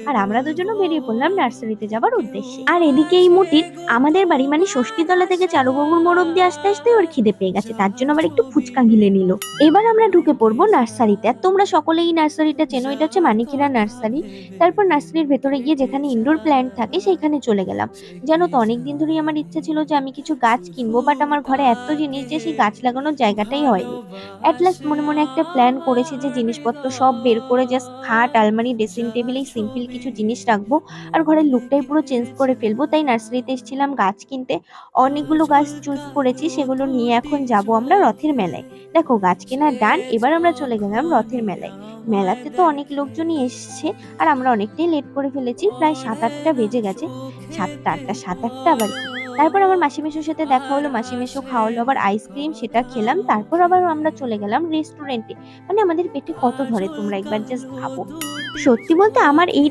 আর আমরা দুজনও বেরিয়ে পড়লাম নার্সারিতে যাবার উদ্দেশ্যে। আর এদিকে এই মুটির আমাদের বাড়ি মানে ষষ্ঠীতলা থেকে চারুবাবুর মোড় অব্দি আসতে আসতে ওর খিদে পেয়ে গেছে, তার জন্য আবার একটু ফুচকা গিলে নিল। এবার আমরা ঢুকে পড়বো নার্সারিতে। আর তোমরা সকলেই এই নার্সারিটা চেনো, এটা হচ্ছে মানিকেরা নার্সারি। তারপর নার্সারির ভেতরে গিয়ে যেখানে ইনডোর প্ল্যান্ট থাকে সেইখানে চলে গেলাম। জানো তো অনেকদিন ধরেই আমার ইচ্ছে ছিল যে আমি কিছু গাছ কিনবো, বাট আমার ঘরে এত জিনিস যে সেই গাছ লাগানোর জায়গাটাই হয়নি। এট লাস্ট মনে মনে একটা প্ল্যান করেছি যে জিনিসপত্র সব বের করে জাস্ট খাট, আলমারি, ড্রেসিং টেবিল এই সিম্পল কিছু জিনিস রাখবো আর ঘরের লুকটাই পুরো চেঞ্জ করে ফেলবো। তাই নার্সারিতে এসেছিলাম গাছ কিনতে। অনেকগুলো গাছ চুজ করেছি, সেগুলো নিয়ে এখন যাব আমরা রথের মেলায়। দেখো গাছ কেনার ডান, এবার আমরা চলে গেলাম রথের মেলায়। মেলাতে তো অনেক লোকজনই এসছে আর আমরা অনেকটাই লেট করে ফেলেছি, প্রায় 7-8টা বেজে গেছে। 7টা 8টা 7-8টা আবার কি। তারপর আমার মাসি মেসোর সাথে দেখা হলো, মাসি মেসো খাওয়ালো আবার আইসক্রিম, সেটা খেলাম। তারপর আবার আমরা চলে গেলাম রেস্টুরেন্টে। মানে আমাদের পেটে কত ধরে তোমরা একবার জাস্ট ভাবো। সত্যি বলতে আমার এই